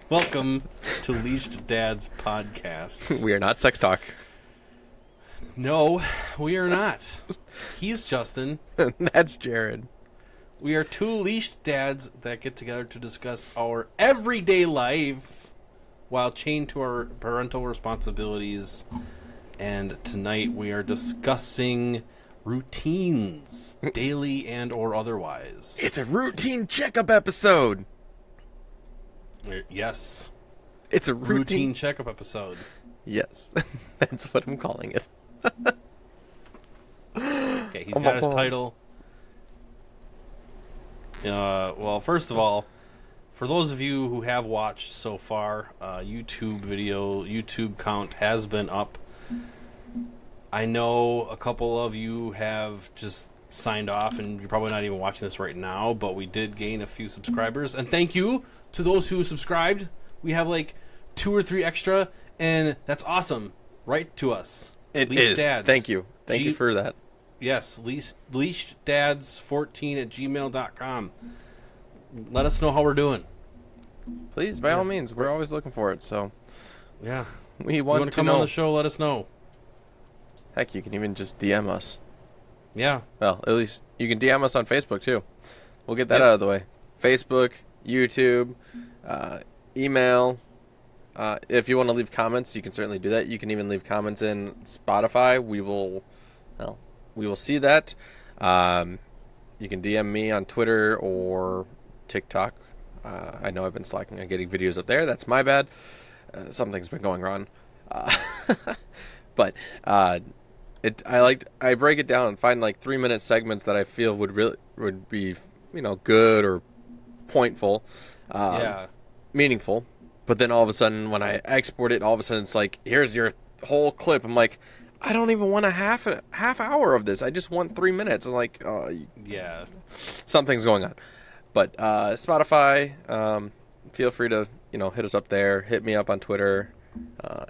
Welcome to Leashed Dad's podcast. We are not sex talk. No, we are not. He's Justin. That's Jared. We are two leashed dads that get together to discuss our everyday life while chained to our parental responsibilities. And tonight we are discussing routines, daily and or otherwise. It's a routine checkup episode. Yes. It's a routine checkup episode. Yes. That's what I'm calling it. Okay, he's got his title. Well, first of all, for those of you who have watched so far, YouTube count has been up. I know a couple of you have just signed off, and you're probably not even watching this right now, but we did gain a few subscribers, and thank you to those who subscribed. We have like 2 or 3 extra, and that's awesome. Write to us. It is. Dads. Thank you. Thank you for that. Yes, leasheddads14@gmail.com. Let us know how we're doing. Please, by all means. We're always looking for it, so. Yeah. We You want to come know. on the show, let us know. Heck, you can even just DM us. Yeah. Well, at least you can DM us on Facebook, too. We'll get that Yep. out of the way. Facebook, YouTube, email. If you want to leave comments, you can certainly do that. You can even leave comments in Spotify. We will see that. You can DM me on Twitter or TikTok. I know I've been slacking on getting videos up there. That's my bad. Something's been going wrong. But I break it down and find like 3-minute segments that I feel would be good or pointful, meaningful. But then all of a sudden, when I export it, all of a sudden it's like, here's your whole clip. I'm like, I don't even want a half hour of this. I just want 3 minutes. I'm like, Yeah. something's going on. But Spotify, feel free to hit us up there. Hit me up on Twitter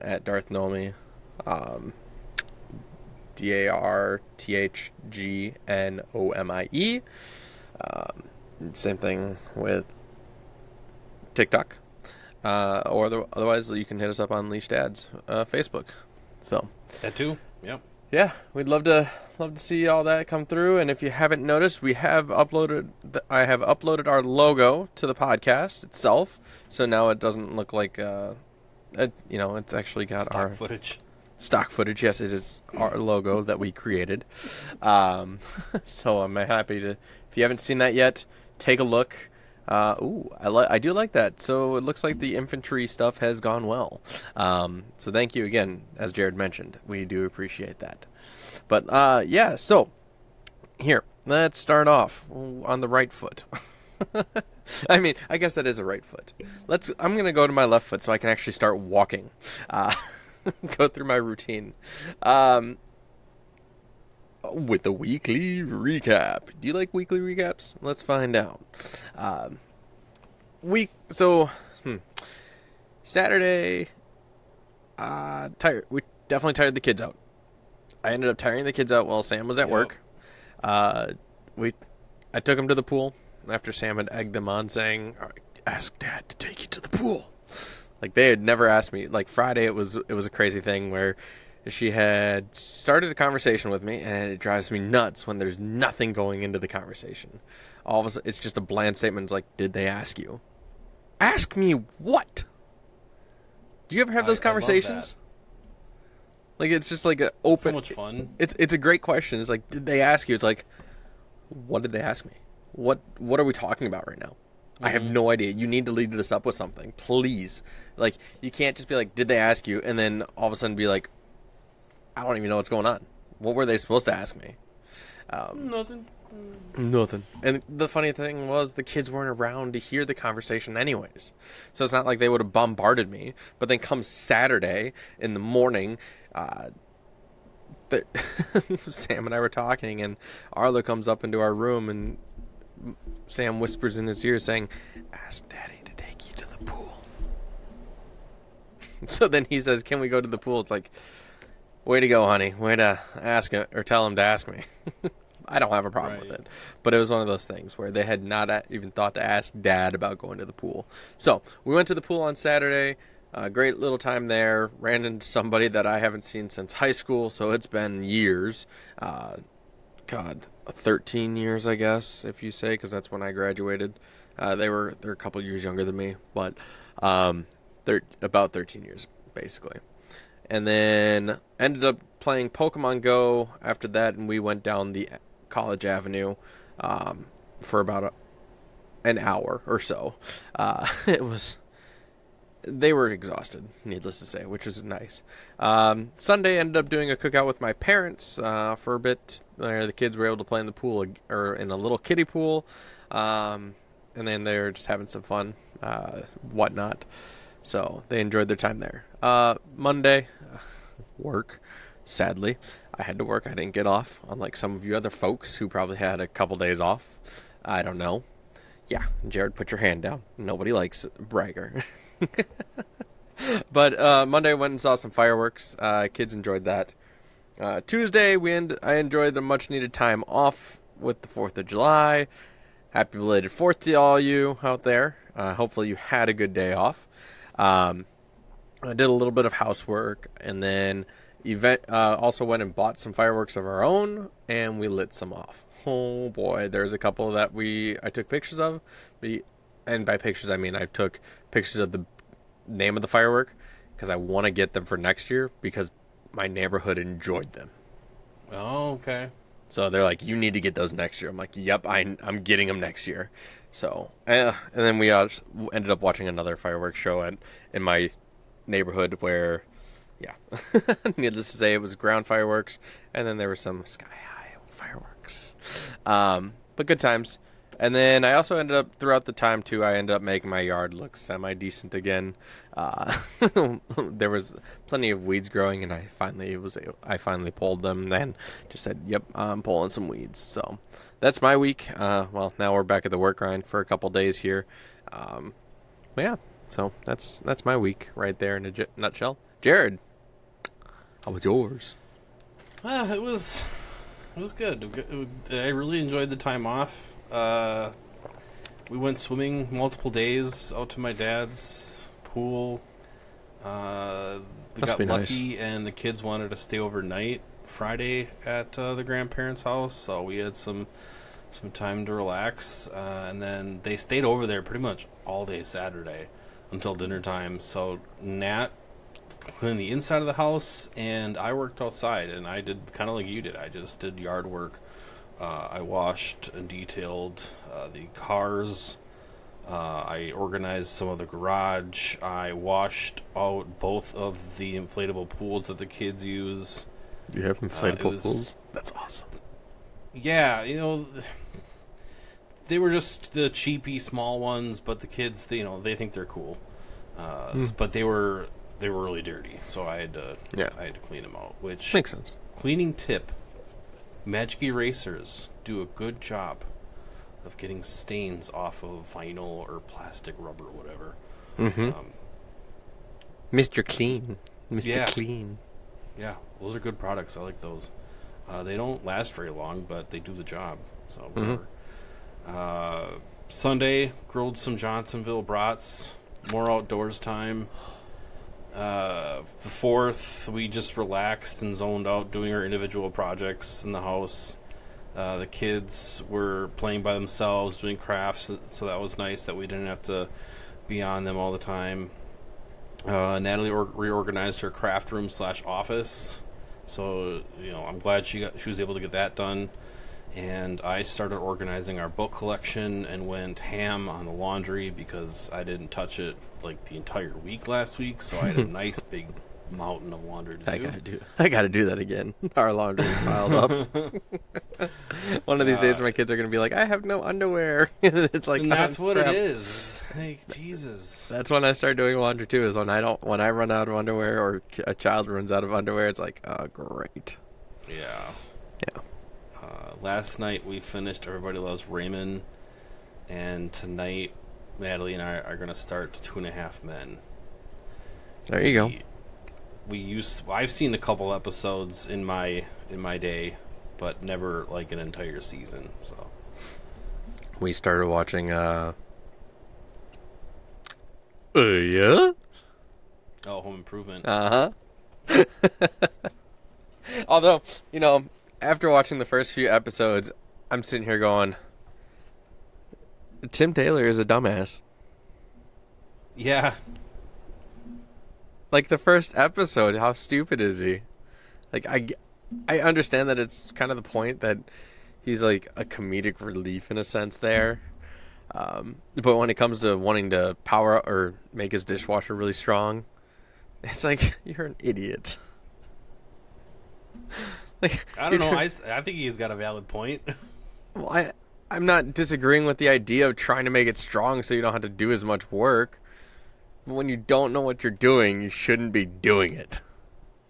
at Darth Nomi, DarthGnomie. Same thing with TikTok. Otherwise, you can hit us up on Leashed Dads Facebook. So That too? Yep. yeah, we'd love to see all that come through. And if you haven't noticed, I have uploaded our logo to the podcast itself. So now it doesn't look like it's actually got Stock our footage. stock footage. Yes, it is our logo that we created. So I'm happy to. If you haven't seen that yet, take a look. I do like that. So it looks like the infantry stuff has gone well. So thank you again, as Jared mentioned. We do appreciate that. But yeah, so here, let's start off on the right foot. I mean, I guess that is a right foot. I'm gonna go to my left foot so I can actually start walking. Go through my routine. With the weekly recap. Do you like weekly recaps? Let's find out. Saturday, tired. We definitely tired the kids out. I ended up tiring the kids out while Sam was at work. I took them to the pool after Sam had egged them on, saying, "All right, ask Dad to take you to the pool." Like, they had never asked me. Like, Friday, it was a crazy thing where she had started a conversation with me, and it drives me nuts when there's nothing going into the conversation. All of a sudden, it's just a bland statement. It's like, did they ask you? Ask me what? Do you ever have those conversations? Like, it's just like an open. So much fun. It's a great question. It's like, did they ask you? It's like, what did they ask me? What are we talking about right now? I have no idea. You need to lead this up with something, please. Like, you can't just be like, did they ask you? And then all of a sudden be like, I don't even know what's going on. What were they supposed to ask me? Nothing. And the funny thing was, the kids weren't around to hear the conversation anyways. So it's not like they would have bombarded me. But then come Saturday in the morning, Sam and I were talking, and Arlo comes up into our room, and Sam whispers in his ear saying, "Ask Daddy to take you to the pool." So then he says, "Can we go to the pool?" It's like, way to go, honey. Way to ask him, or tell him to ask me. I don't have a problem with Right. it. But it was one of those things where they had not even thought to ask Dad about going to the pool. So we went to the pool on Saturday. Great little time there. Ran into somebody that I haven't seen since high school, so it's been years. God, 13 years, I guess, if you say, because that's when I graduated. They're a couple years younger than me, but they're about 13 years, basically. And then ended up playing Pokemon Go after that, and we went down the College Avenue for about an hour or so. It was they were exhausted, needless to say, which was nice. Sunday ended up doing a cookout with my parents for a bit. The kids were able to play in the pool or in a little kiddie pool, and then they were just having some fun, whatnot. So they enjoyed their time there. Monday, work. Sadly, I had to work. I didn't get off, unlike some of you other folks who probably had a couple days off. I don't know. Yeah, Jared, put your hand down. Nobody likes bragger. But Monday I went and saw some fireworks. Kids enjoyed that. Tuesday I enjoyed the much needed time off with the 4th of July. Happy belated 4th to all you out there. Hopefully you had a good day off. I did a little bit of housework, and then also went and bought some fireworks of our own, and we lit some off. Oh boy, there's a couple that I took pictures of, and by pictures I mean I took pictures of the name of the firework because I want to get them for next year because my neighborhood enjoyed them. Oh, okay. So they're like, you need to get those next year. I'm like, yep, I'm getting them next year. So, and then we ended up watching another fireworks show in my neighborhood where, yeah, needless to say, it was ground fireworks, and then there were some sky high fireworks. But good times. And then I also ended up, throughout the time too, I ended up making my yard look semi-decent again. There was plenty of weeds growing, and I finally pulled them. Then just said, "Yep, I'm pulling some weeds." So that's my week. Well, now we're back at the work grind for a couple days here. But yeah, so that's my week right there in a nutshell. Jared, how was yours? It was good. I really enjoyed the time off. We went swimming multiple days out to my dad's pool. We Must got be lucky, nice. and the kids wanted to stay overnight Friday at the grandparents' house, so we had some time to relax. And then they stayed over there pretty much all day Saturday until dinner time. So Nat cleaned the inside of the house, and I worked outside, and I did kind of like you did. I just did yard work. I washed and detailed the cars. I organized some of the garage. I washed out both of the inflatable pools that the kids use. You have inflatable was- pools? That's awesome. Yeah, they were just the cheapy small ones, but the kids, they think they're cool. But they were really dirty, so I had to clean them out. Which Makes sense. cleaning tip: Magic erasers do a good job of getting stains off of vinyl or plastic, rubber, whatever. Mr. Clean. Mr. Yeah. Clean. Yeah, those are good products. I like those. They don't last very long, but they do the job. So whatever. Sunday, grilled some Johnsonville brats. More outdoors time. The 4th, we just relaxed and zoned out doing our individual projects in the house. The kids were playing by themselves, doing crafts, so that was nice that we didn't have to be on them all the time. Natalie reorganized her craft room / office, so I'm glad she was able to get that done. And I started organizing our book collection and went ham on the laundry because I didn't touch it like the entire week last week, so I had a nice big mountain of laundry to do. I gotta do that again. Our laundry piled up. One of these days, my kids are gonna be like, "I have no underwear." It's like, And that's what crap. it is. Like, Jesus. That's when I start doing laundry too. Is when I run out of underwear or a child runs out of underwear. It's like, oh, great. Yeah. Yeah. Last night we finished Everybody Loves Raymond, and tonight Natalie and I are going to start 2.5 Men. There you go. I've seen a couple episodes in my day. but never like an entire season. So We started watching. Yeah. oh, Home Improvement. Uh huh. Although, after watching the first few episodes, I'm sitting here going, Tim Taylor is a dumbass. Yeah, Like the first episode, how stupid is he? Like I understand that it's kind of the point that he's like a comedic relief in a sense there. But when it comes to wanting to power or make his dishwasher really strong, it's like you're an idiot. Like I don't know. I think he's got a valid point. Well, I'm not disagreeing with the idea of trying to make it strong so you don't have to do as much work. But when you don't know what you're doing, you shouldn't be doing it.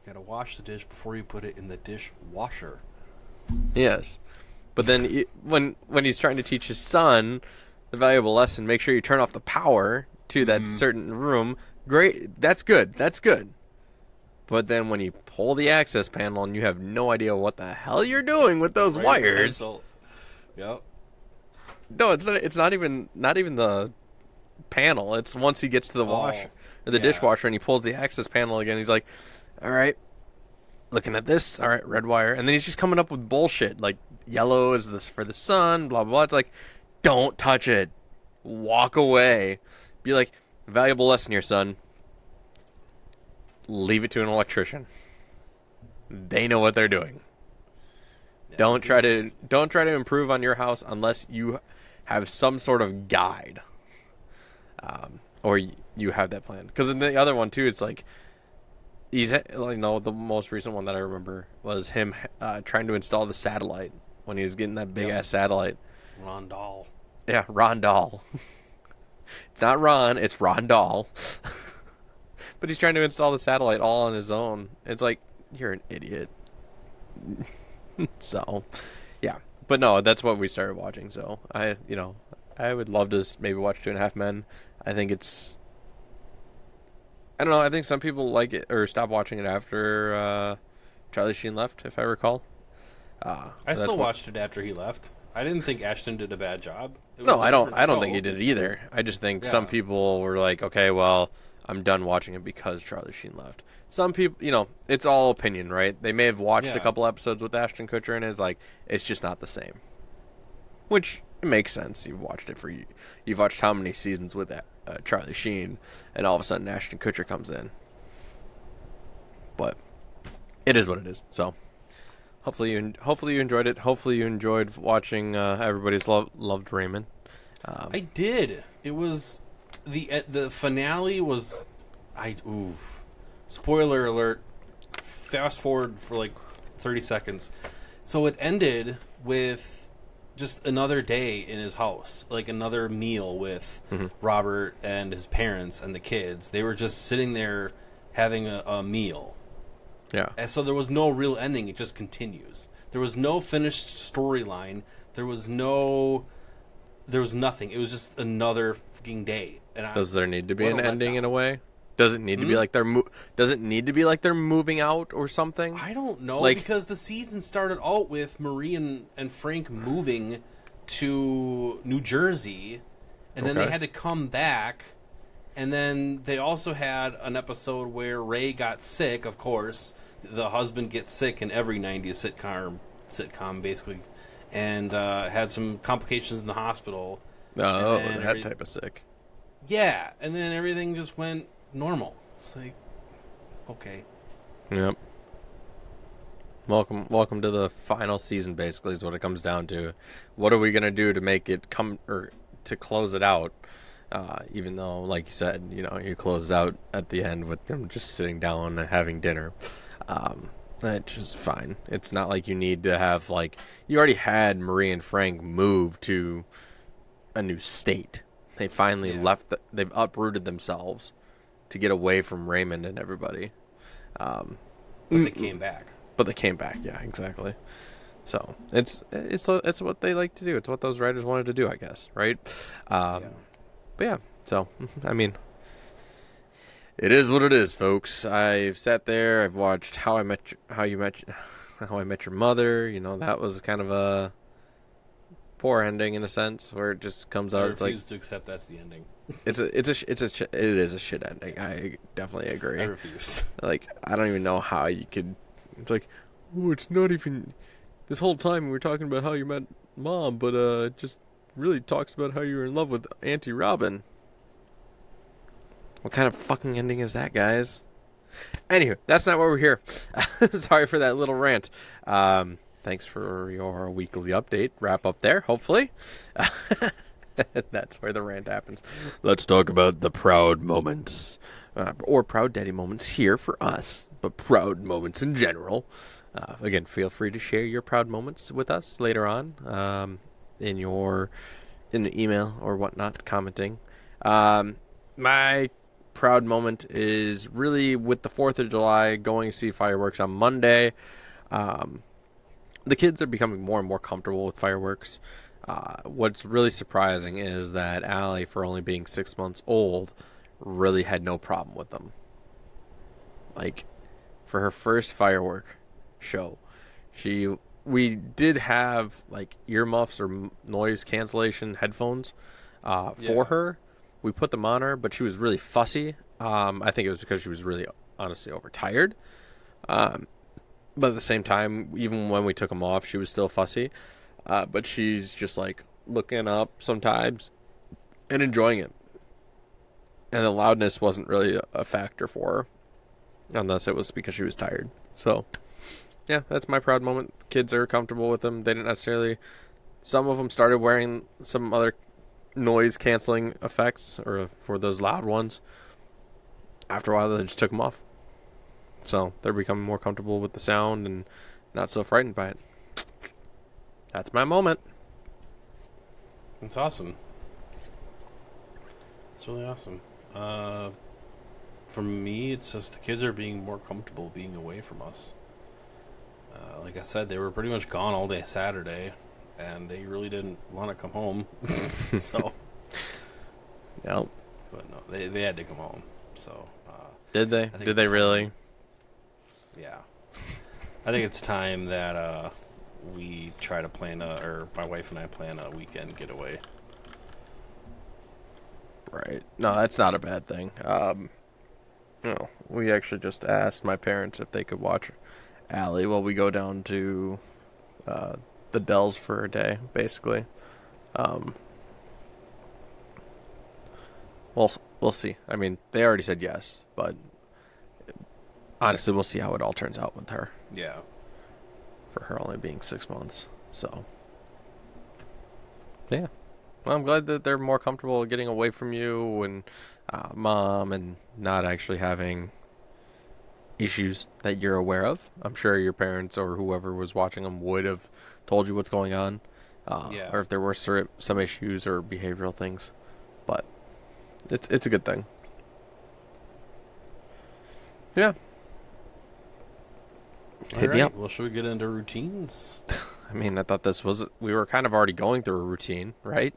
You gotta wash the dish before you put it in the dishwasher. Yes. But then when he's trying to teach his son the valuable lesson, make sure you turn off the power to that certain room. Great. That's good. That's good. But then when you pull the access panel and you have no idea what the hell you're doing with those wires. Yep. No, it's not even the panel. It's once he gets to the wash or the dishwasher and he pulls the access panel again. He's like, "All right, looking at this. All right, red wire." And then he's just coming up with bullshit like yellow is this for the sun, blah blah blah. It's like, don't touch it. Walk away. Be like, valuable lesson here, son. Leave it to an electrician. They know what they're doing. Yeah, Don't try to improve on your house unless you have some sort of guide, or you have that plan. Because in the other one too, it's like the most recent one that I remember was him trying to install the satellite when he was getting that big ass satellite. Ron Dahl. Yeah, Ron Dahl. It's not Ron, it's Ron Dahl. But he's trying to install the satellite all on his own. It's like, you're an idiot. So, yeah. But no, that's what we started watching. So, I would love to maybe watch 2.5 Men. I think it's... I don't know. I think some people like it or stop watching it after Charlie Sheen left, if I recall. I still watched it after he left. I didn't think Ashton did a bad job. No, I don't think he did it either. I just think some people were like, okay, well, I'm done watching it because Charlie Sheen left. Some people, it's all opinion, right? They may have watched a couple episodes with Ashton Kutcher and it's like, it's just not the same. Which it makes sense. You've watched how many seasons with that Charlie Sheen, and all of a sudden Ashton Kutcher comes in. But it is what it is. So hopefully you enjoyed it. Hopefully you enjoyed watching everybody's loved Raymond. I did. It was the finale was spoiler alert. Fast forward for like 30 seconds. So it ended with just another day in his house, like another meal with Robert and his parents and the kids. They were just sitting there having a meal. Yeah. And so there was no real ending. It just continues. There was no finished storyline. There was nothing. It was just another fucking day. And does there need to be an ending in a way? Does it need to be like they're moving out or something? I don't know, because the season started out with Marie and Frank moving to New Jersey, and then they had to come back, and then they also had an episode where Ray got sick. Of course, the husband gets sick in every 90s sitcom basically, and had some complications in the hospital. Oh, that type of sick. Yeah, and then everything just went normal. It's like, okay. Yep. Welcome to the final season. Basically, is what it comes down to. What are we gonna do to make it come or to close it out? Even though, like you said, you closed out at the end with them just sitting down and having dinner. That's just fine. It's not like you need to have you already had Marie and Frank move to a new state. They finally left. They've uprooted themselves to get away from Raymond and everybody. But they came back. Yeah, exactly. So it's what they like to do. It's what those writers wanted to do, I guess, right? But yeah. So I mean, it is what it is, folks. I've sat there. I've watched How You Met. How I Met Your Mother. That was kind of a poor ending in a sense, where it just comes I out. It's like refuse to accept that's the ending. it is a shit ending. I definitely I agree. refuse. Like, I don't even know how you could. It's like, oh, it's not even. This whole time we were talking about how you met mom, but it just really talks about how you were in love with Auntie Robin. What kind of fucking ending is that, guys? Anywho, that's not why we're here. Sorry for that little rant. Thanks for your weekly update. Wrap up there, hopefully. That's where the rant happens. Let's talk about the proud moments. Or proud daddy moments here for us, but proud moments in general. Again, feel free to share your proud moments with us later on in an email or whatnot, commenting. My proud moment is really with the 4th of July, going to see fireworks on Monday. The kids are becoming more and more comfortable with fireworks. What's really surprising is that Allie, for only being 6 months old, really had no problem with them. Like, for her first firework show, we did have like earmuffs or noise cancellation headphones for her. We put them on her, but she was really fussy. I think it was because she was really honestly overtired. But at the same time, even when we took them off, she was still fussy. But she's just like looking up sometimes and enjoying it. And the loudness wasn't really a factor for her, unless it was because she was tired. So, yeah, that's my proud moment. Kids are comfortable with them. They didn't necessarily. Some of them started wearing some other noise canceling effects or for those loud ones. After a while, they just took them off. So they're becoming more comfortable with the sound and not so frightened by it. That's my moment. That's awesome. It's really awesome. For me, it's just the kids are being more comfortable being away from us. Like I said, they were pretty much gone all day Saturday, and they really didn't want to come home. So, Yep. but no, they had to come home. So, Did they? Did they really? Yeah. I think it's time that we try to or my wife and I plan a weekend getaway. Right. No, that's not a bad thing. We actually just asked my parents if they could watch Allie while we go down to the Dells for a day, basically. We'll see. I mean, they already said yes, but honestly, we'll see how it all turns out with her. Yeah. For her only being 6 months. So, yeah. Well, I'm glad that they're more comfortable getting away from you and mom and not actually having issues that you're aware of. I'm sure your parents or whoever was watching them would have told you what's going on. Or if there were some issues or behavioral things. But it's a good thing. Yeah. Hit me up. Well, should we get into routines? I mean, I thought we were kind of already going through a routine, right?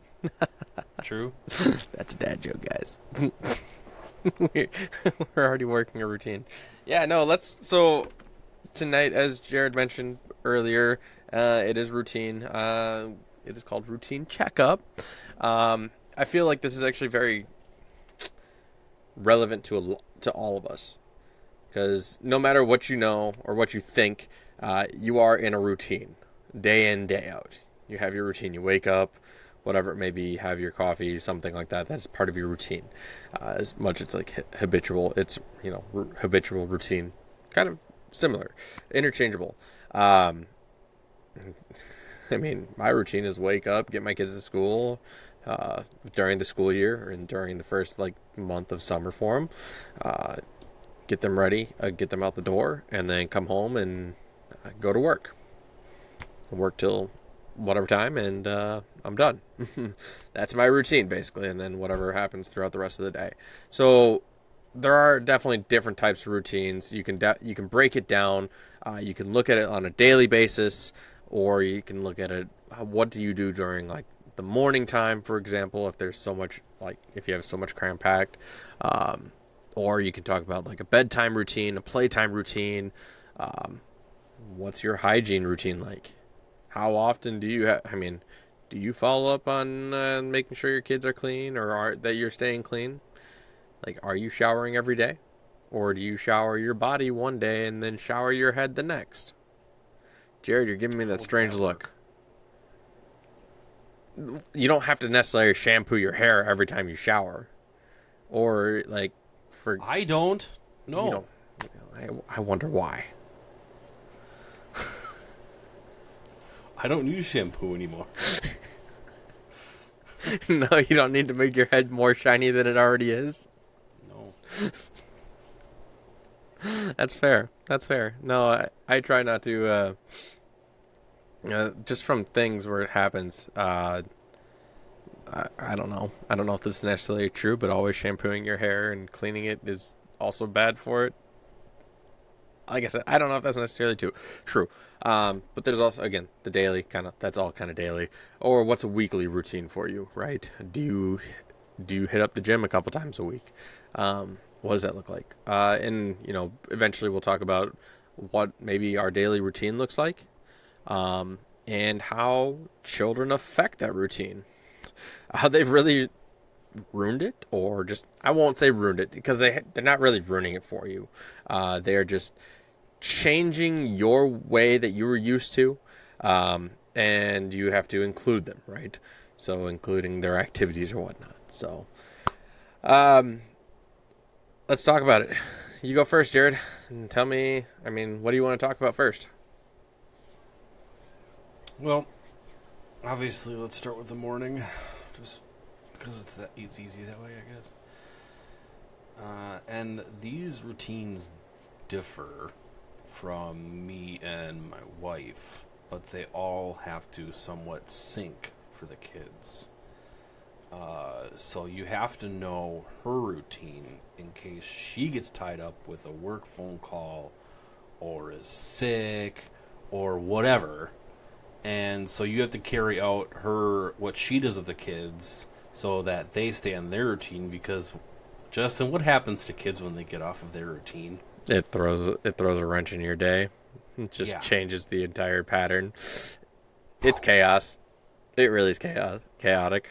True. That's a dad joke, guys. We're already working a routine. Yeah, no, so tonight, as Jared mentioned earlier, it is routine. It is called Routine Checkup. I feel like this is actually very relevant to all of us. Because no matter what you know or what you think, you are in a routine, day in, day out. You have your routine. You wake up, whatever it may be, have your coffee, something like that. That's part of your routine. As much it's like habitual, it's habitual routine, kind of similar, interchangeable. I mean, my routine is wake up, get my kids to school during the school year and during the first month of summer for them. Get them ready, get them out the door, and then come home and go to work. Work till whatever time, and I'm done. That's my routine, basically, and then whatever happens throughout the rest of the day. So there are definitely different types of routines. You can break it down. You can look at it on a daily basis, or you can look at it. What do you do during the morning time, for example? If there's so much if you have so much cram packed. Or you can talk about a bedtime routine, a playtime routine, What's your hygiene routine like? How often do you I mean, do you follow up on making sure your kids are clean or that you're staying clean? Like, are you showering every day? Or do you shower your body one day and then shower your head the next? Jared, you're giving me How that would strange that look. work? You don't have to necessarily shampoo your hair every time you shower. Or, like, for. I don't. You No. don't. I wonder why. I don't use shampoo anymore. No, you don't need to make your head more shiny than it already is. No. That's fair. That's fair. No, I try not to. Just from things where it happens. I don't know. I don't know if this is necessarily true, but always shampooing your hair and cleaning it is also bad for it. Like I said, I don't know if that's necessarily true. But there's also, again, the daily kind of, that's all kind of daily. Or what's a weekly routine for you, right? Do you hit up the gym a couple times a week? What does that look like? And, eventually we'll talk about what maybe our daily routine looks like, and how children affect that routine. How they've really ruined it, or just, I won't say ruined it, because they're not really ruining it for you. They are just changing your way that you were used to, and you have to include them, right? So including their activities or whatnot. So let's talk about it. You go first, Jared, and tell me, what do you want to talk about first? Well, obviously, let's start with the morning, just because it's easy that way, I guess. And these routines differ from me and my wife, but they all have to somewhat sync for the kids. So you have to know her routine in case she gets tied up with a work phone call or is sick or whatever. And so you have to carry out what she does with the kids so that they stay on their routine, because Justin, what happens to kids when they get off of their routine? It throws a wrench in your day. It just Yeah. changes the entire pattern. It's chaos. It really is chaotic.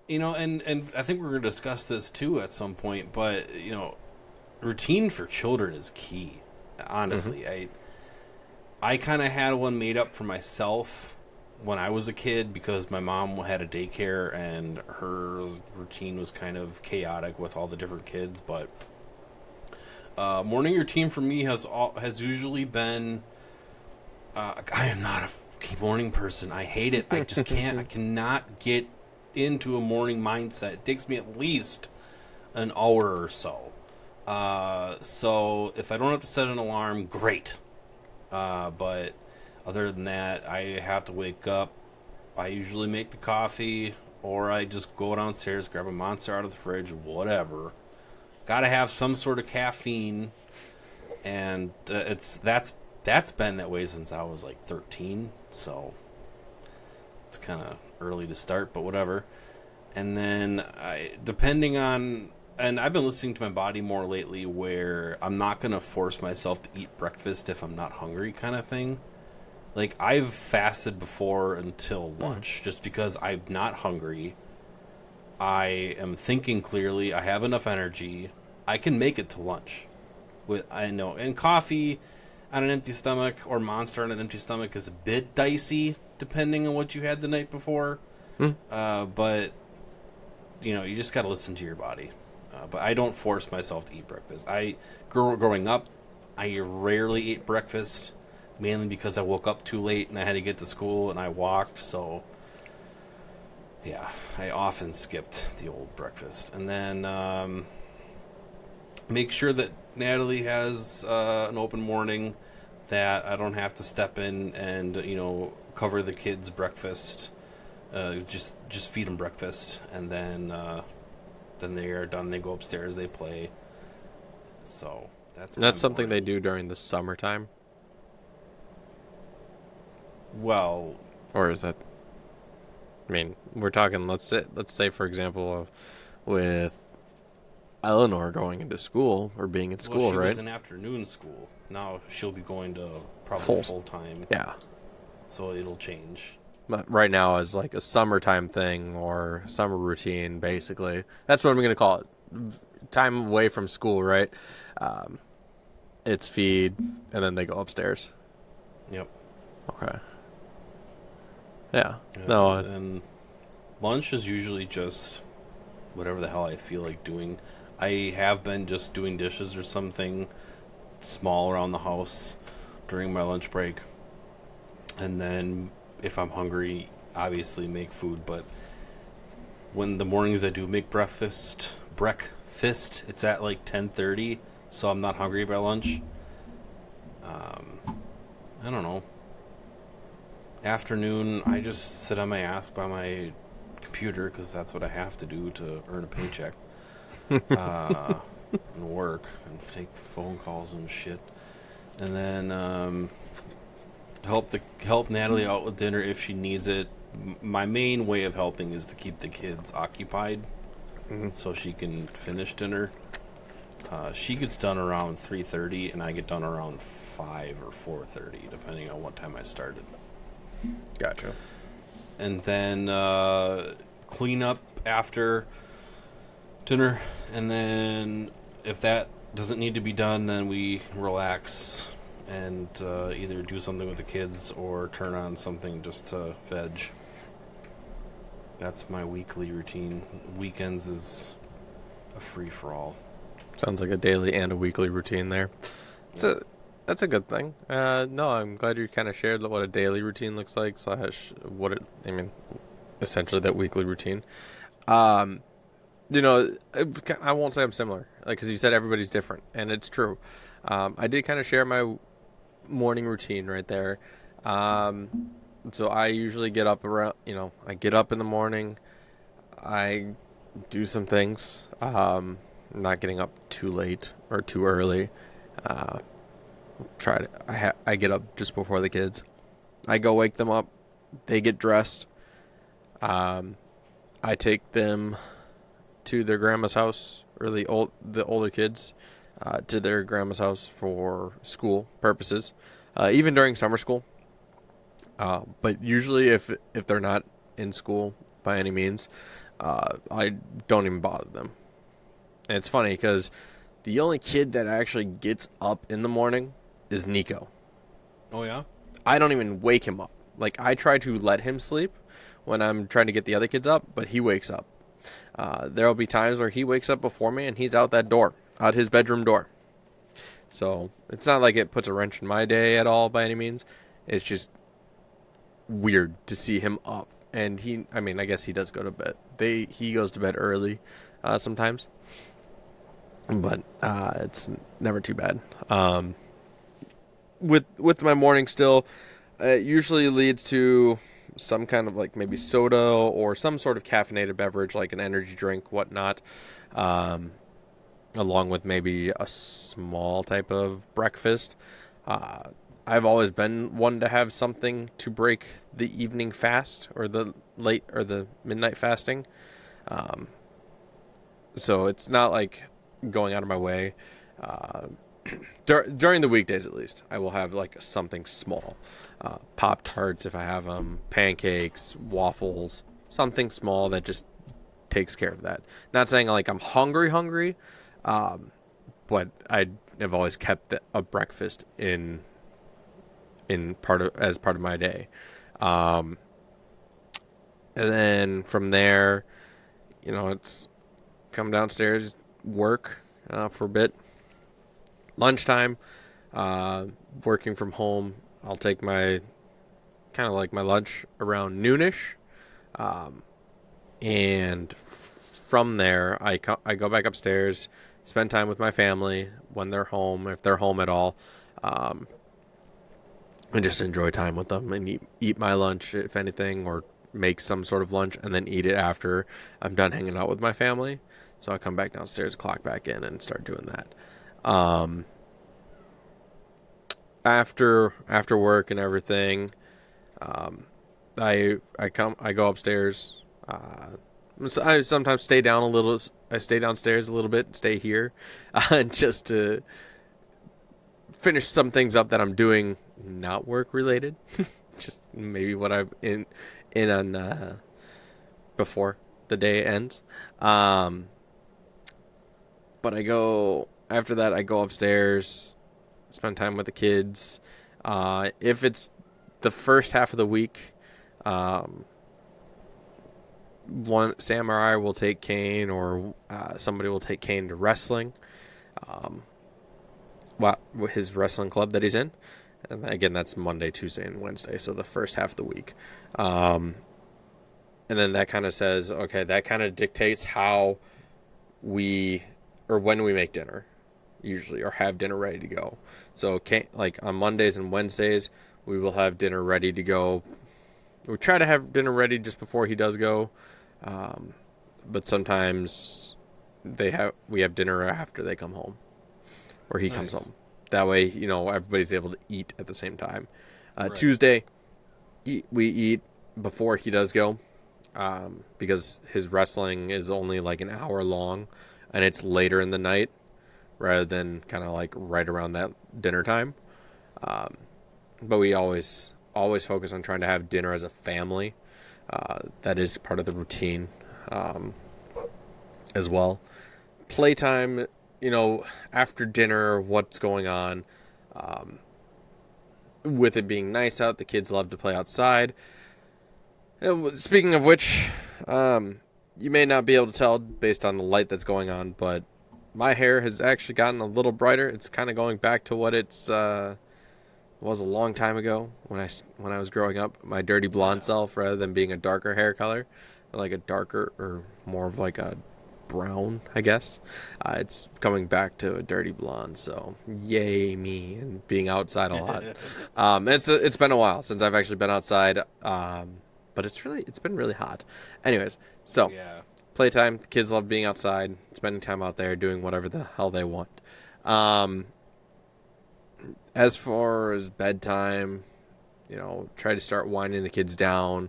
And I think we're going to discuss this too at some point, but routine for children is key. Honestly, I kind of had one made up for myself when I was a kid, because my mom had a daycare and her routine was kind of chaotic with all the different kids. But morning routine for me has usually been. I am not a morning person. I hate it. I just can't. I cannot get into a morning mindset. It takes me at least an hour or so. So if I don't have to set an alarm, great. But other than that, I have to wake up. I usually make the coffee, or I just go downstairs, grab a Monster out of the fridge, whatever. Gotta have some sort of caffeine, and that's been that way since I was like 13. So it's kind of early to start, but whatever. And then and I've been listening to my body more lately, where I'm not going to force myself to eat breakfast if I'm not hungry, kind of thing. Like, I've fasted before until lunch, just because I'm not hungry. I am thinking clearly. I have enough energy. I can make it to lunch. And coffee on an empty stomach or Monster on an empty stomach is a bit dicey, depending on what you had the night before. But you just got to listen to your body. But I don't force myself to eat breakfast. Growing up, I rarely ate breakfast, mainly because I woke up too late and I had to get to school and I walked. So, yeah, I often skipped the old breakfast. And then make sure that Natalie has an open morning, that I don't have to step in and cover the kids' breakfast. Just feed them breakfast, and then they are done. They go upstairs, they play. So that's something they morning. do during the summertime, Well, or is that? We're talking. Let's say for example, with Eleanor going into school or being in Well, school, she right? was in afternoon school. Now she'll be going to probably Full. full time, Yeah. so it'll change. But right now is like a summertime thing or summer routine, basically. That's what I'm gonna call it. Time away from school, right? Um, it's feed, and then they go upstairs. Yep. Okay. Yeah. No. And lunch is usually just whatever the hell I feel like doing. I have been just doing dishes or something small around the house during my lunch break. And then if I'm hungry, obviously make food. But when the mornings I do make breakfast, it's at like 10:30, so I'm not hungry by lunch. I don't know. Afternoon, I just sit on my ass by my computer because that's what I have to do to earn a paycheck. And work and take phone calls and shit. And then help Natalie out with dinner if she needs it. My main way of helping is to keep the kids occupied, so she can finish dinner. She gets done around 3:30, and I get done around 5 or 4:30, depending on what time I started. Gotcha. And then clean up after dinner, and then if that doesn't need to be done, then we relax and either do something with the kids or turn on something just to veg. That's my weekly routine. Weekends is a free-for-all. Sounds like a daily and a weekly routine there. Yeah. That's a good thing. No, I'm glad you kind of shared what a daily routine looks like essentially that weekly routine. Um, I won't say I'm similar, like because you said everybody's different, and it's true. I did kind of share my morning routine right there. So I usually get up I get up in the morning. I do some things. Not getting up too late or too early. Uh, I get up just before the kids. I go wake them up. They get dressed. I take them to their grandma's house, or the older kids, to their grandma's house for school purposes, even during summer school. But usually, if they're not in school by any means, I don't even bother them. And it's funny because the only kid that actually gets up in the morning is Nico. Oh, yeah? I don't even wake him up. Like, I try to let him sleep when I'm trying to get the other kids up, but he wakes up. There'll be times where he wakes up before me and he's out his bedroom door. So it's not like it puts a wrench in my day at all by any means. It's just weird to see him up. And I guess he does go to bed. He goes to bed early sometimes. But it's never too bad. With my morning still, it usually leads to some kind of like maybe soda or some sort of caffeinated beverage like an energy drink, whatnot, along with maybe a small type of breakfast. I've always been one to have something to break the evening fast or the midnight fasting. So it's not like going out of my way. During the weekdays, at least, I will have like something small, Pop-Tarts if I have them, pancakes, waffles, something small that just takes care of that. Not saying like I'm hungry, but I have always kept a breakfast as part of my day, and then from there, it's come downstairs, work for a bit. Lunchtime, working from home, I'll take my lunch around noonish, and from there I go back upstairs, spend time with my family when they're home, if they're home at all, and just enjoy time with them and eat my lunch if anything, or make some sort of lunch and then eat it after I'm done hanging out with my family. So I come back downstairs, clock back in, and start doing that. After work and everything, I go upstairs. So I sometimes stay down a little I stay downstairs a little bit, stay here, just to finish some things up that I'm doing, not work related. Just maybe what I'm in on before the day ends. But I go after that. I go upstairs, spend time with the kids. If it's the first half of the week, Sam or I will take Kane, or somebody will take Kane to wrestling. His wrestling club that he's in. And again, that's Monday, Tuesday, and Wednesday. So the first half of the week. And then that kind of says, okay, that kind of dictates how when we make dinner, usually, or have dinner ready to go. So, like on Mondays and Wednesdays, we will have dinner ready to go. We try to have dinner ready just before he does go. But sometimes we have dinner after they come home, or he comes home. That way, everybody's able to eat at the same time. Right. Tuesday, we eat before he does go, because his wrestling is only like an hour long, and it's later in the night rather than kind of like right around that dinner time. But we always focus on trying to have dinner as a family. That is part of the routine as well. Playtime, after dinner, what's going on. With it being nice out, the kids love to play outside. Speaking of which, you may not be able to tell based on the light that's going on, but my hair has actually gotten a little brighter. It's kind of going back to what was a long time ago when I was growing up. My dirty blonde self, rather than being a darker hair color, like a darker or more of like a brown, I guess. It's coming back to a dirty blonde, so yay me, and being outside a lot. It's been a while since I've actually been outside, but it's been really hot. Anyways, so playtime, the kids love being outside, spending time out there, doing whatever the hell they want. As far as bedtime, try to start winding the kids down,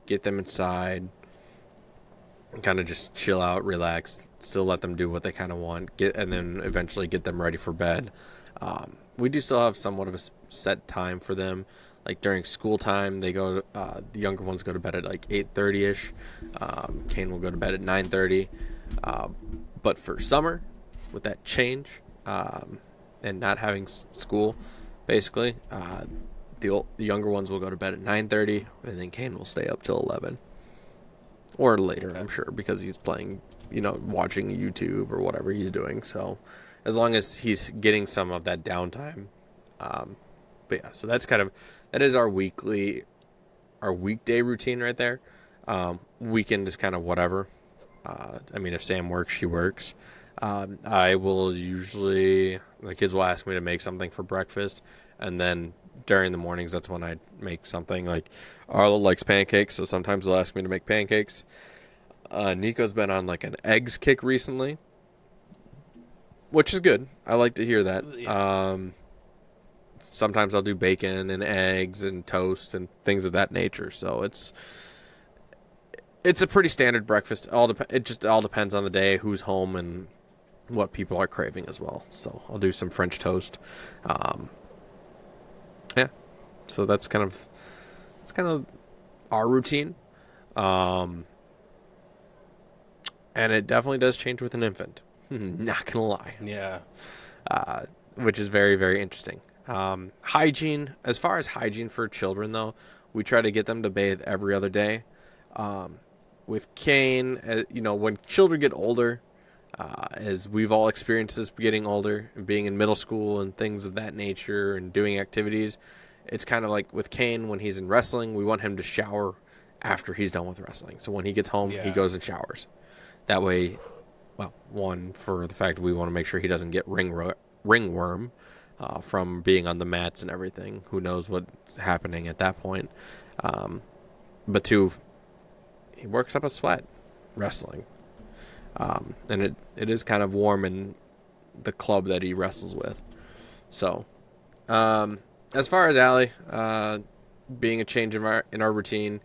get them inside, kind of just chill out, relax, still let them do what they kind of want, and then eventually get them ready for bed. We do still have somewhat of a set time for them. Like during school time, they go. The younger ones go to bed at like 8:30ish. Kane will go to bed at 9:30. But for summer, with that change and not having school, basically, the younger ones will go to bed at 9:30, and then Kane will stay up till 11. Or later, I'm sure, because he's playing, watching YouTube or whatever he's doing. So as long as he's getting some of that downtime. But yeah, so that is our weekday routine right there. Weekend is kind of whatever. If Sam works, she works. I will usually, the kids will ask me to make something for breakfast, and then during the mornings, that's when I make something. Like Arlo likes pancakes, so sometimes they'll ask me to make pancakes. Nico's been on like an eggs kick recently, which is good. I like to hear that. Sometimes I'll do bacon and eggs and toast and things of that nature. So it's a pretty standard breakfast. It just all depends on the day, who's home, and what people are craving as well. So I'll do some French toast. So that's kind of our routine. And it definitely does change with an infant. Not gonna lie. Yeah. Which is very, very interesting. Hygiene, as far as hygiene for children though, we try to get them to bathe every other day. With Kane, when children get older, as we've all experienced this getting older and being in middle school and things of that nature and doing activities, it's kind of like with Kane, when he's in wrestling, we want him to shower after he's done with wrestling. So when he gets home, he goes and showers. That way, one, for the fact that we want to make sure he doesn't get ringworm from being on the mats and everything. Who knows what's happening at that point. But two, he works up a sweat wrestling. And it is kind of warm in the club that he wrestles with. So, as far as Allie, being a change in our routine,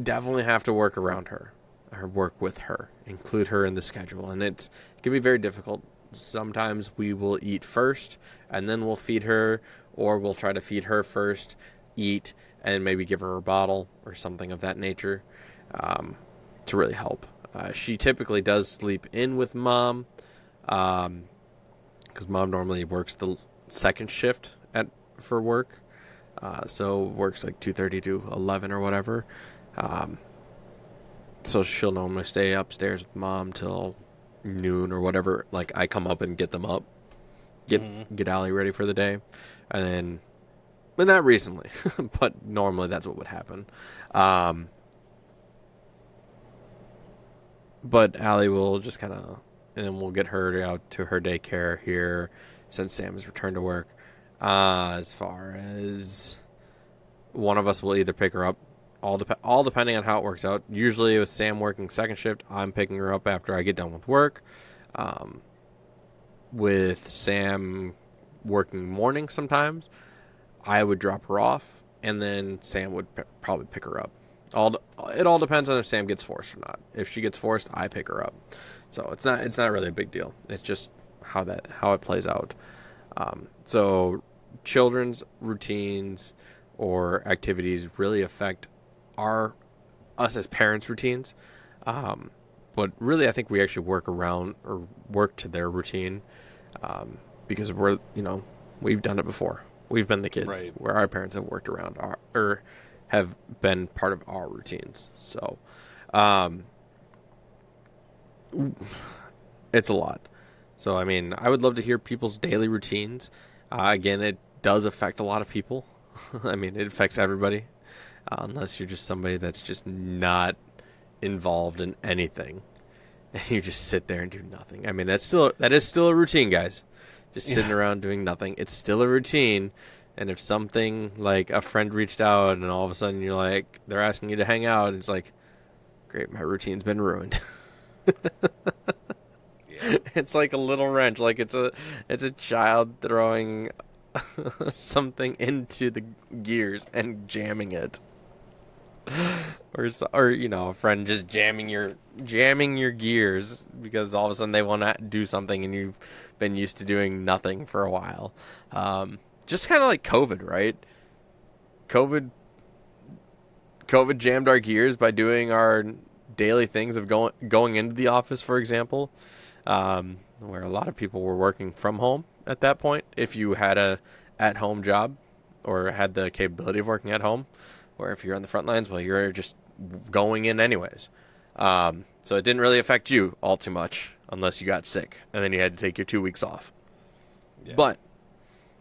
definitely have to work around her. or work with her, include her in the schedule. And it can be very difficult. Sometimes we will eat first and then we'll feed her, or we'll try to feed her first, eat, and maybe give her a bottle or something of that nature to really help. She typically does sleep in with mom because mom normally works the second shift for work. So works like 2:30 to 11 or whatever. So she'll normally stay upstairs with mom till noon or whatever. Like I come up and get them up, get Allie ready for the day, and then, but not recently, but normally that's what would happen. But Allie will just kind of, and then we'll get her out to her daycare here since Sam has returned to work. As far as one of us will either pick her up, all depending on how it works out. Usually with Sam working second shift, I'm picking her up after I get done with work. With Sam working morning sometimes, I would drop her off, and then Sam would probably pick her up. It all depends on if Sam gets forced or not. If she gets forced, I pick her up. So it's not really a big deal. It's just how it plays out. So children's routines or activities really affect us as parents' routines. But really, I think we actually work around or work to their routine because we've done it before. We've been the kids Right. where our parents have worked around or have been part of our routines. So it's a lot. So, I mean, I would love to hear people's daily routines. Again, it does affect a lot of people. I mean, it affects everybody. Unless you're just somebody that's just not involved in anything. And you just sit there and do nothing. I mean, that is still a routine, guys. Just sitting around doing nothing. It's still a routine. And if something like a friend reached out and all of a sudden you're like, they're asking you to hang out, and it's like, great, my routine's been ruined. It's like a little wrench, like it's a child throwing something into the gears and jamming it, or a friend just jamming your gears because all of a sudden they want to do something and you've been used to doing nothing for a while. Just kind of like COVID, right? COVID jammed our gears by doing our daily things of going into the office, for example. Where a lot of people were working from home at that point. If you had a at-home job or had the capability of working at home, or if you're on the front lines, well, you're just going in anyways. So it didn't really affect you all too much unless you got sick and then you had to take your 2 weeks off. Yeah. But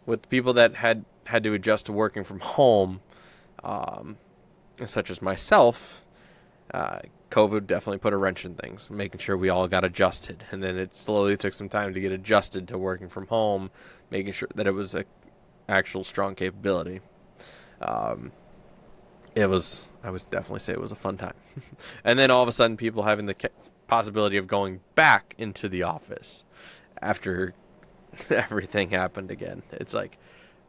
with the people that had to adjust to working from home, such as myself, COVID definitely put a wrench in things, making sure we all got adjusted. And then it slowly took some time to get adjusted to working from home, making sure that it was a actual strong capability. I would definitely say it was a fun time. And then all of a sudden people having the possibility of going back into the office after everything happened again. It's like,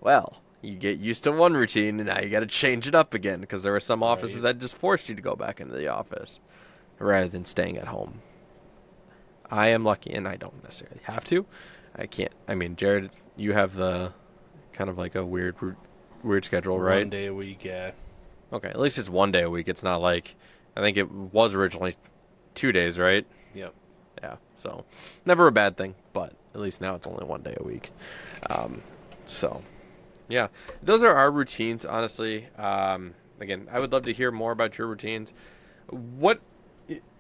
well, you get used to one routine and now you got to change it up again because there were some offices that just forced you to go back into the office rather than staying at home. I am lucky and I don't necessarily have to. I can't. I mean, Jared, you have the kind of like a weird schedule, right? 1 day a week, yeah. Okay, at least it's 1 day a week. It's not like, I think it was originally 2 days, right? Yep. Yeah, so never a bad thing, but at least now it's only 1 day a week. So, yeah, those are our routines, honestly. Again, I would love to hear more about your routines. I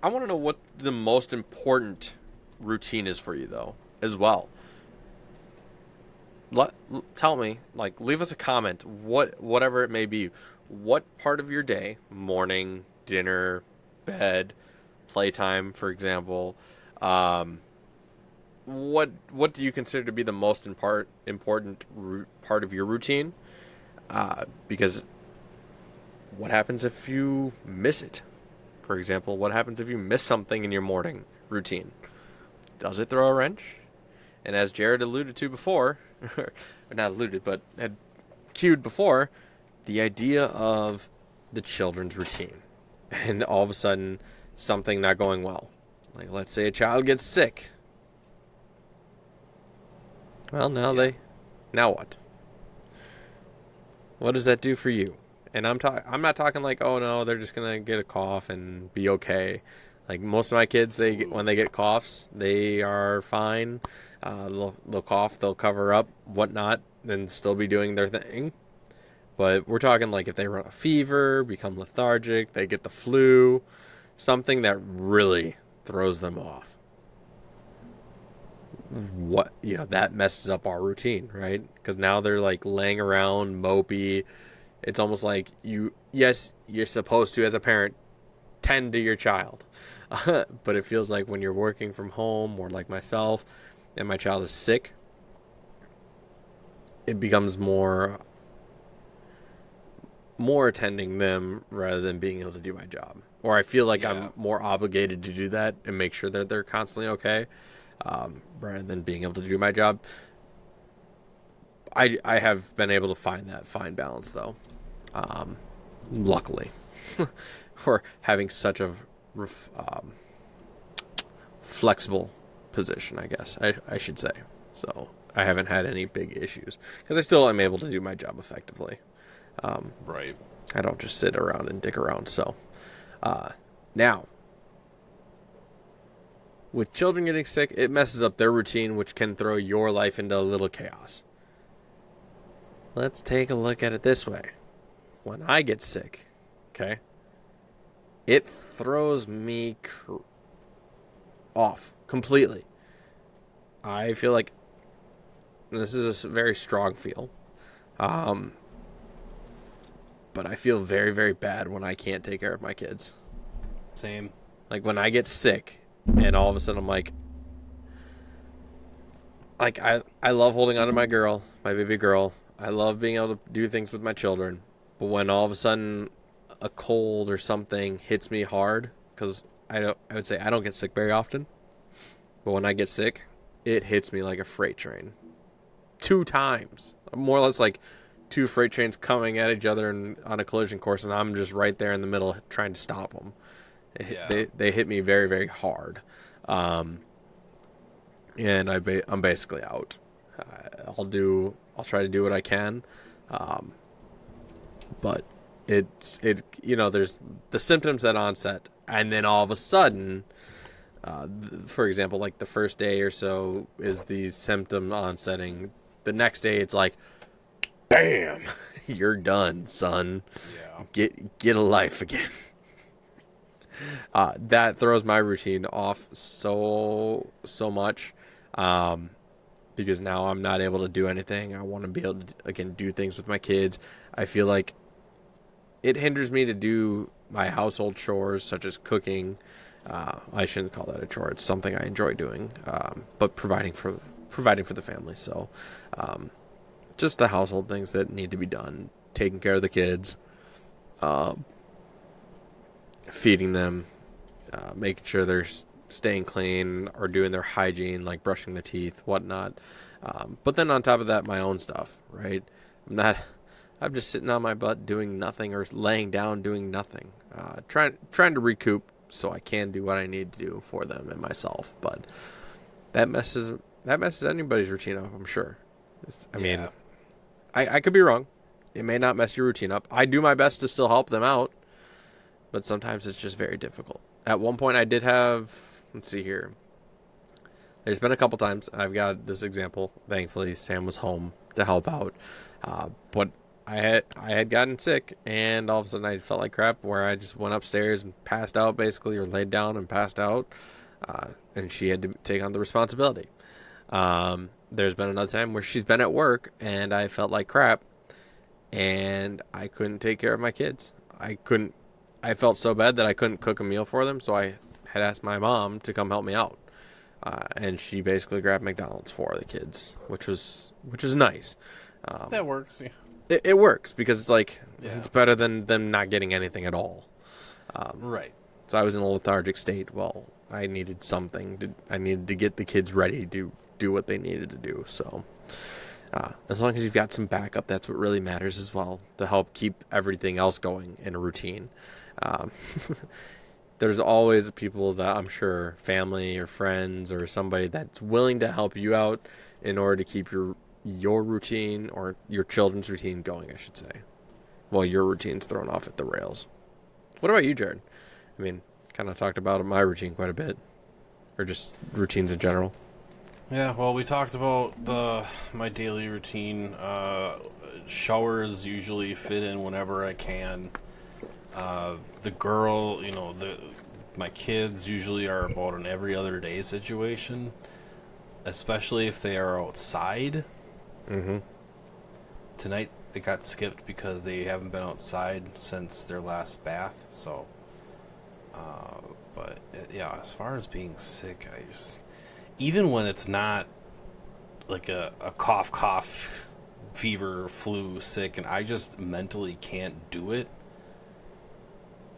want to know what the most important routine is for you, though, as well. Tell me, like, leave us a comment, whatever it may be. What part of your day, morning, dinner, bed, playtime, for example, what do you consider to be the most important part of your routine? Because what happens if you miss it? For example, what happens if you miss something in your morning routine? Does it throw a wrench? And as Jared alluded to before, or not alluded, but had cued before, the idea of the children's routine. And all of a sudden, something not going well. Like, let's say a child gets sick. Well, now what? What does that do for you? And I'm not talking like, oh no, they're just gonna get a cough and be okay. Like most of my kids, when they get coughs, they are fine. They'll cough, they'll cover up, whatnot, and still be doing their thing. But we're talking like if they run a fever, become lethargic, they get the flu, something that really throws them off. That messes up our routine, right? Because now they're like laying around mopey. It's almost like you're supposed to, as a parent, tend to your child. But it feels like when you're working from home, or like myself, and my child is sick, it becomes more attending them rather than being able to do my job. Or I feel like I'm more obligated to do that and make sure that they're constantly okay, rather than being able to do my job. I have been able to find that fine balance, though. Luckily. Or having such a flexible position, I guess, I should say. So I haven't had any big issues. Because I still am able to do my job effectively. Right. I don't just sit around and dick around. So, now, with children getting sick, it messes up their routine, which can throw your life into a little chaos. Let's take a look at it this way. When I get sick, okay, it throws me off completely. I feel like this is a very strong feel. But I feel very, very bad when I can't take care of my kids. Same. Like when I get sick and all of a sudden I'm like I love holding on to my baby girl. I love being able to do things with my children. But when all of a sudden a cold or something hits me hard, because I would say I don't get sick very often. But when I get sick, it hits me like a freight train. 2 times. More or less like 2 freight trains coming at each other on a collision course, and I'm just right there in the middle trying to stop them. They hit me very, very hard. And I'm basically out. I'll try to do what I can. But there's the symptoms at onset, and then all of a sudden, for example, like the first day or so is the symptom onsetting. The next day it's like, bam, you're done, son. Yeah. Get a life again. That throws my routine off so much, because now I'm not able to do anything. I want to be able to, again, do things with my kids. I feel like it hinders me to do my household chores, such as cooking. I shouldn't call that a chore. It's something I enjoy doing, but providing for the family. So, just the household things that need to be done, taking care of the kids, feeding them, making sure they're staying clean or doing their hygiene, like brushing their teeth, whatnot. But then on top of that, my own stuff, right? I'm just sitting on my butt doing nothing, or laying down doing nothing, trying to recoup so I can do what I need to do for them and myself. But that messes anybody's routine up, I'm sure. I mean, I could be wrong. It may not mess your routine up. I do my best to still help them out, but sometimes it's just very difficult. At one point I did have, let's see here. There's been a couple times I've got this example. Thankfully, Sam was home to help out. But I had gotten sick, and all of a sudden I felt like crap, where I just went upstairs and passed out, basically, or laid down and passed out. And she had to take on the responsibility. There's been another time where she's been at work, and I felt like crap, and I couldn't take care of my kids. I felt so bad that I couldn't cook a meal for them, so I had asked my mom to come help me out. And she basically grabbed McDonald's for the kids, which was nice. That works. Yeah. It works, because it's like, it's better than them not getting anything at all. Right. So I was in a lethargic state. Well, I needed something. I needed to get the kids ready to do what they needed to do. So as long as you've got some backup, that's what really matters as well, to help keep everything else going in a routine. there's always people that I'm sure, family or friends or somebody that's willing to help you out in order to keep your routine or your children's routine going, I should say. While your routine's thrown off at the rails. What about you, Jared? I mean, kind of talked about my routine quite a bit, or just routines in general. Yeah, well, we talked about my daily routine. Showers usually fit in whenever I can. The girl, my kids usually are about an every other day situation, especially if they are outside. Mm-hmm. Tonight they got skipped because they haven't been outside since their last bath. So, but yeah, as far as being sick, even when it's not like a cough, fever, flu, sick, and I just mentally can't do it.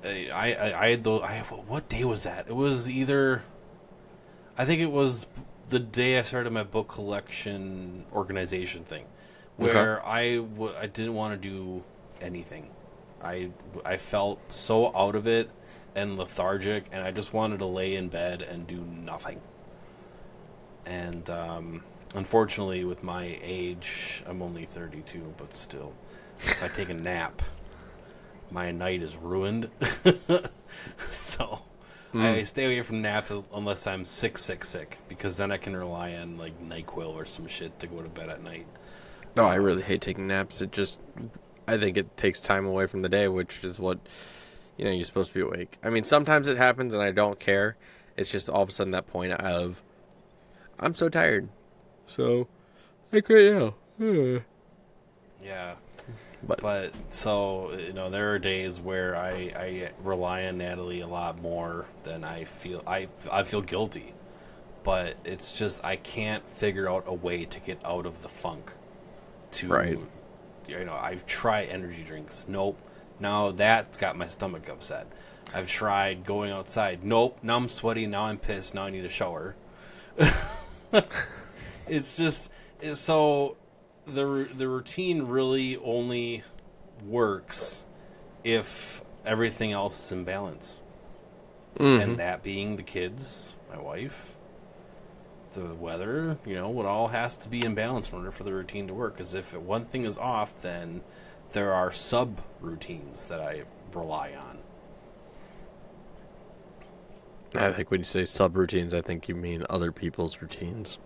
I had those. What day was that? It was either. I think it was the day I started my book collection organization thing, where I didn't want to do anything. I felt so out of it and lethargic, and I just wanted to lay in bed and do nothing. And unfortunately, with my age, I'm only 32, but still, if I take a nap, my night is ruined. So I stay away from naps unless I'm sick, because then I can rely on like NyQuil or some shit to go to bed at night. No, I really hate taking naps. I think it takes time away from the day, which is what, you're supposed to be awake. I mean, sometimes it happens and I don't care. It's just all of a sudden that point of, I'm so tired. So, I quit now. Yeah. But So, there are days where I rely on Natalie a lot more than I feel. I feel guilty. But it's just, I can't figure out a way to get out of the funk. Right. I've tried energy drinks. Nope. Now that's got my stomach upset. I've tried going outside. Nope. Now I'm sweaty. Now I'm pissed. Now I need a shower. It's just so the routine really only works if everything else is in balance, and that being the kids, my wife, the weather. It all has to be in balance in order for the routine to work. Because if one thing is off, then there are sub routines that I rely on. I think when you say subroutines, I think you mean other people's routines.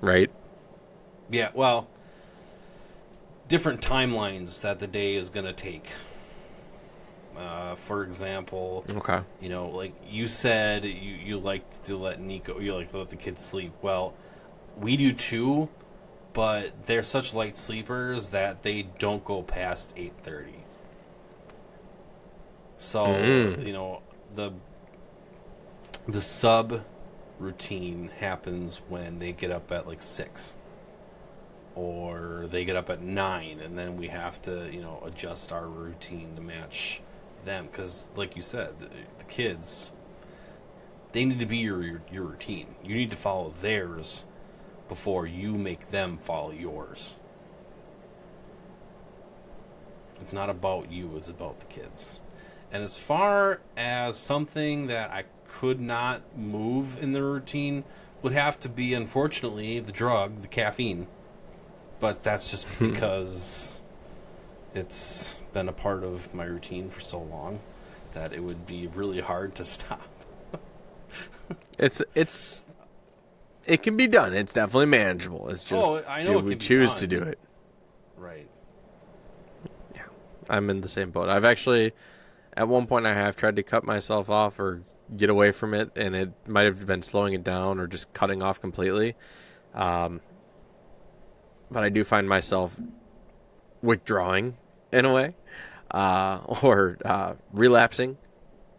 Right? Yeah, well, different timelines that the day is going to take. For example, Okay. like you said, you like to let the kids sleep. Well, we do too, but they're such light sleepers that they don't go past 8:30. So, the sub routine happens when they get up at like 6, or they get up at 9, and then we have to adjust our routine to match them, because like you said, the kids, they need to be your routine. You need to follow theirs before you make them follow yours. It's not about you, it's about the kids. And as far as something that I could not move in the routine, would have to be, unfortunately, the drug, the caffeine. But that's just because it's been a part of my routine for so long that it would be really hard to stop. It can be done. It's definitely manageable. It's just, I know do we choose to do it? Right. Yeah, I'm in the same boat. I've actually, at one point, I have tried to cut myself off or get away from it, and it might have been slowing it down or just cutting off completely. But I do find myself withdrawing in a way, or relapsing.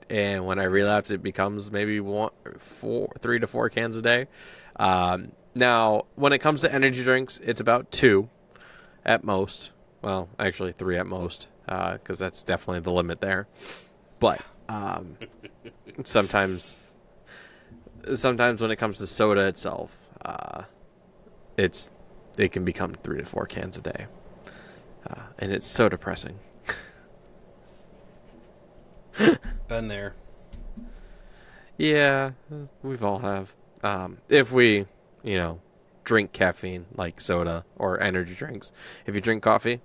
And when I relapse, it becomes maybe 3 to 4 cans a day. Now, when it comes to energy drinks, it's about 2 at most. Well, actually 3 at most, because that's definitely the limit there. But sometimes when it comes to soda itself, it can become 3 to 4 cans a day, and it's so depressing. Been there. Yeah, we've all have. If we, you know, drink caffeine like soda or energy drinks. If you drink coffee,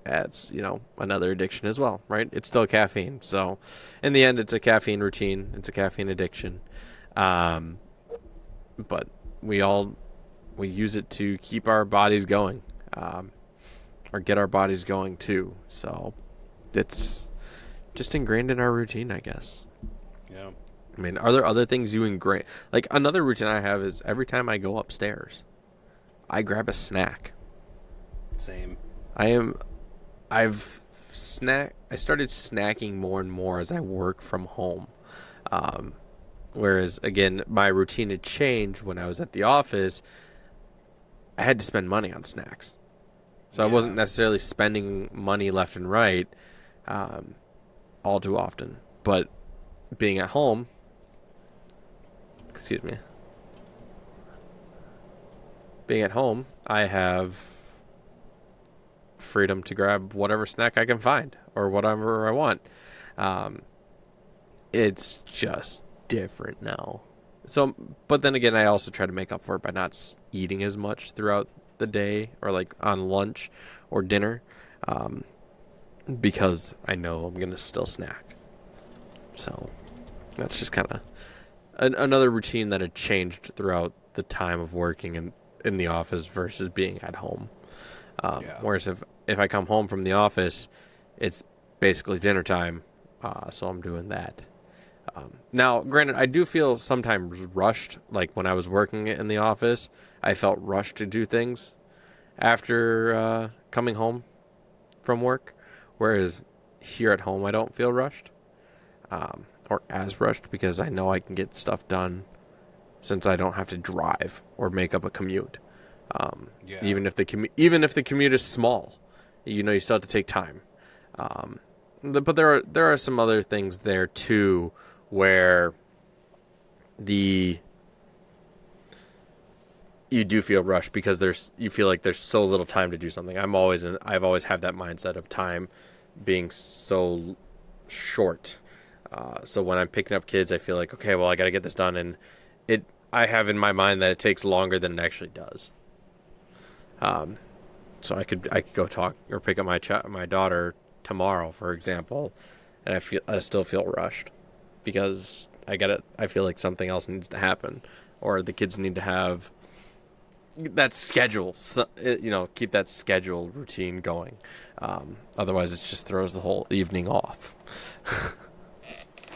that's, you know, another addiction as well, right? It's still caffeine. So in the end, it's a caffeine routine. It's a caffeine addiction. Um, but we use it to keep our bodies going, or get our bodies going too. So it's just ingrained in our routine, I guess. Yeah. I mean, are there other things you ingrain? Like another routine I have is every time I go upstairs, I grab a snack. Same. I've I started snacking more and more as I work from home. Um, Whereas again, my routine had changed when I was at the office. I had to spend money on snacks. So I wasn't necessarily spending money left and right, um, all too often. But being at home, excuse me, being at home, I have freedom to grab whatever snack I can find or whatever I want. Um, it's just different now. So, but then again, I also try to make up for it by not eating as much throughout the day or like on lunch or dinner, um, because I know I'm gonna still snack. So that's just kind of another routine that had changed throughout the time of working in the office versus being at home. Whereas if I come home from the office, it's basically dinner time, so I'm doing that. Now, granted, I do feel sometimes rushed. Like when I was working in the office, I felt rushed to do things after coming home from work. Whereas here at home, I don't feel rushed, or as rushed, because I know I can get stuff done since I don't have to drive or make up a commute. Even if the commute is small, you know, you still have to take time. But there are some other things there too, where you do feel rushed because you feel like there's so little time to do something. I've always had that mindset of time being so short. So when I'm picking up kids, I feel like, okay, well, I got to get this done, and I have in my mind that it takes longer than it actually does. So I could go talk or pick up my daughter tomorrow, for example, and I still feel rushed because I feel like something else needs to happen, or the kids need to have that schedule, you know, keep that schedule routine going. Otherwise, it just throws the whole evening off,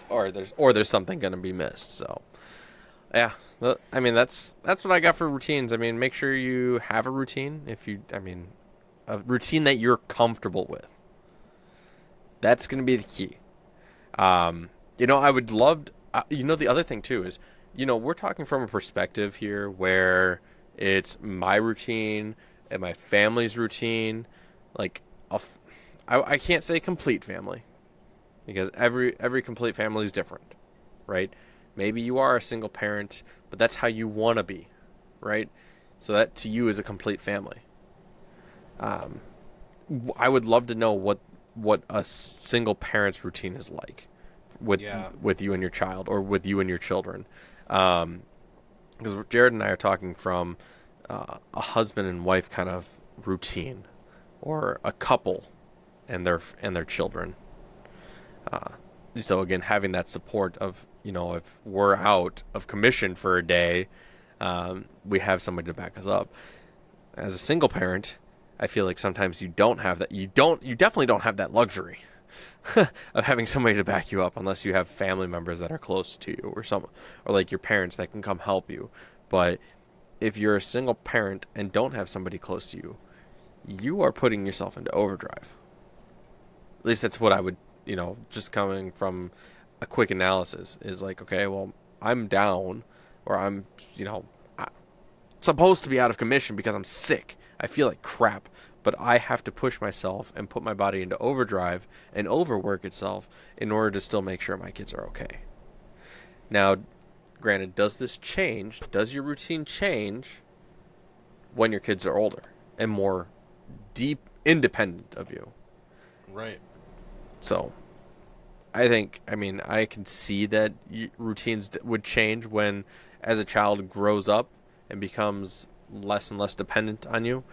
or there's something going to be missed. So, yeah, I mean that's what I got for routines. I mean, make sure you have a routine. A routine that you're comfortable with. That's going to be the key. You know, I would love. You know, the other thing too is, you know, we're talking from a perspective here where it's my routine and my family's routine. Like, I can't say complete family because every complete family is different, right? Maybe you are a single parent, but that's how you want to be, right? So that to you is a complete family. I would love to know what a single parent's routine is like with you and your child, or with you and your children, because Jared and I are talking from a husband and wife kind of routine, or a couple and their children. So again, having that support of, you know, if we're out of commission for a day, we have somebody to back us up. As a single parent, I feel like sometimes you don't have that. You definitely don't have that luxury of having somebody to back you up unless you have family members that are close to you, or like your parents that can come help you. But if you're a single parent and don't have somebody close to you, you are putting yourself into overdrive. At least that's what I would, you know, just coming from a quick analysis is like, okay, well, I'm down, or I'm, you know, supposed to be out of commission because I'm sick. I feel like crap, but I have to push myself and put my body into overdrive and overwork itself in order to still make sure my kids are okay. Now, granted, does this change? Does your routine change when your kids are older and more deep independent of you? Right. So, I can see that routines would change when, as a child grows up and becomes less and less dependent on you,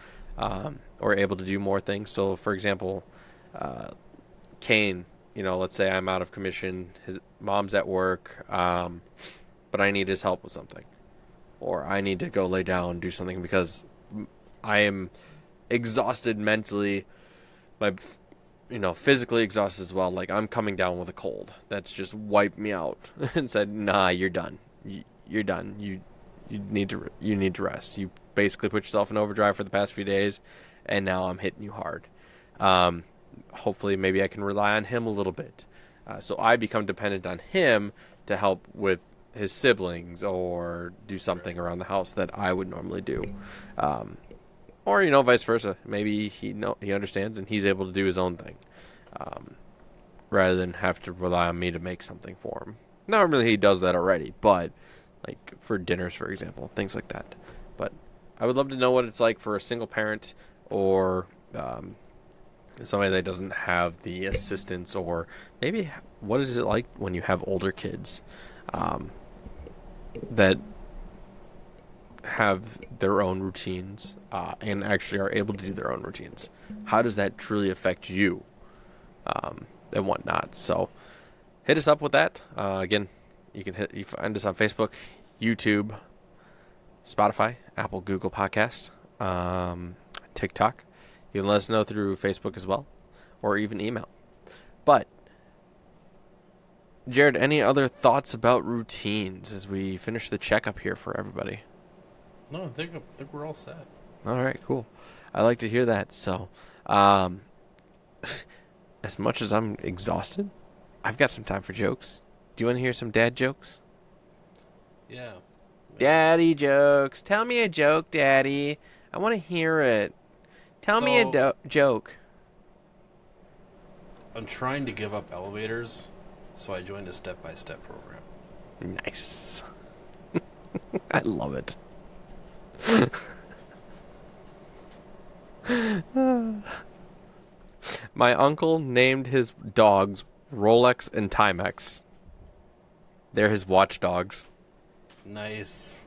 or able to do more things. So, for example, Kane, let's say I'm out of commission, his mom's at work, but I need his help with something, or I need to go lay down and do something because I am exhausted mentally, my physically exhausted as well. Like, I'm coming down with a cold that's just wiped me out and said, "Nah, you're done. You're done. You need to rest. You basically put yourself in overdrive for the past few days, and now I'm hitting you hard." Hopefully, maybe I can rely on him a little bit. So I become dependent on him to help with his siblings or do something around the house that I would normally do. Or vice versa. Maybe he understands and he's able to do his own thing, rather than have to rely on me to make something for him. Normally he does that already, but like for dinners, for example, things like that. But I would love to know what it's like for a single parent, or somebody that doesn't have the assistance, or maybe what is it like when you have older kids that have their own routines, and actually are able to do their own routines. How does that truly affect you, and whatnot? So hit us up with that. Again, you find us on Facebook, YouTube, Spotify, Apple, Google Podcast, TikTok. You can let us know through Facebook as well, or even email. But Jared, any other thoughts about routines as we finish the checkup here for everybody? No, I think we're all set. All right, cool. I like to hear that. So, as much as I'm exhausted, I've got some time for jokes. Do you want to hear some dad jokes? Yeah. Daddy jokes. Tell me a joke, Daddy. I want to hear it. Tell me a joke. I'm trying to give up elevators, so I joined a step-by-step program. Nice. I love it. My uncle named his dogs Rolex and Timex. They're his watchdogs. Nice.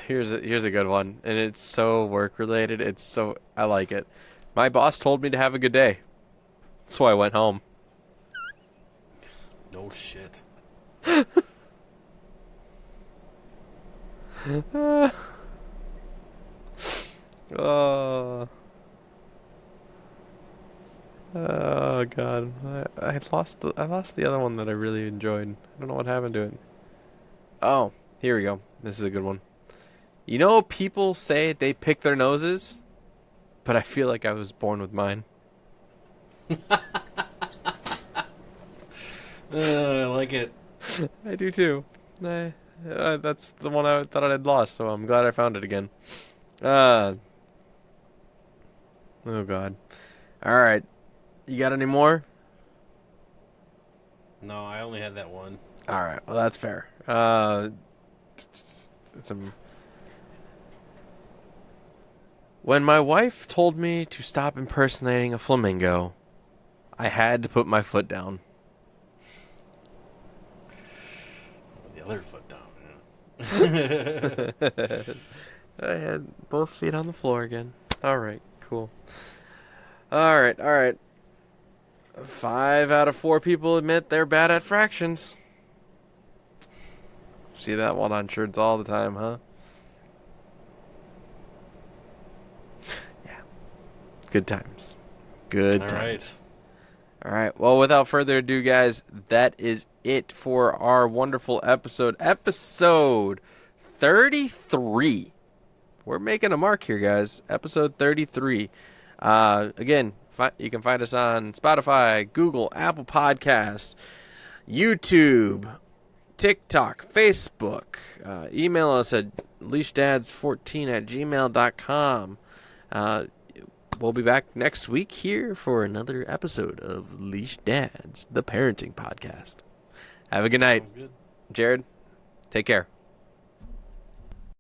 Here's a good one, and it's so work related. I like it. My boss told me to have a good day, so I went home. No shit. Oh. Oh God! I lost the other one that I really enjoyed. I don't know what happened to it. Oh, here we go. This is a good one. People say they pick their noses, but I feel like I was born with mine. I like it. I do too. That's the one I thought I'd lost, so I'm glad I found it again. Oh God! All right. You got any more? No, I only had that one. All right. Well, that's fair. When my wife told me to stop impersonating a flamingo, I had to put my foot down. The other foot down. Yeah. I had both feet on the floor again. All right. Cool. All right. 5 out of 4 people admit they're bad at fractions. See that one on shirts all the time, huh? Yeah. Good times. Good times. All right. Well, without further ado, guys, that is it for our wonderful episode. Episode 33. We're making a mark here, guys. Episode 33. Again, you can find us on Spotify, Google, Apple Podcasts, YouTube, TikTok, Facebook. Email us at leashdads14@gmail.com. We'll be back next week here for another episode of Leashed Dads, the parenting podcast. Have a good night. Sounds good. Jared, take care.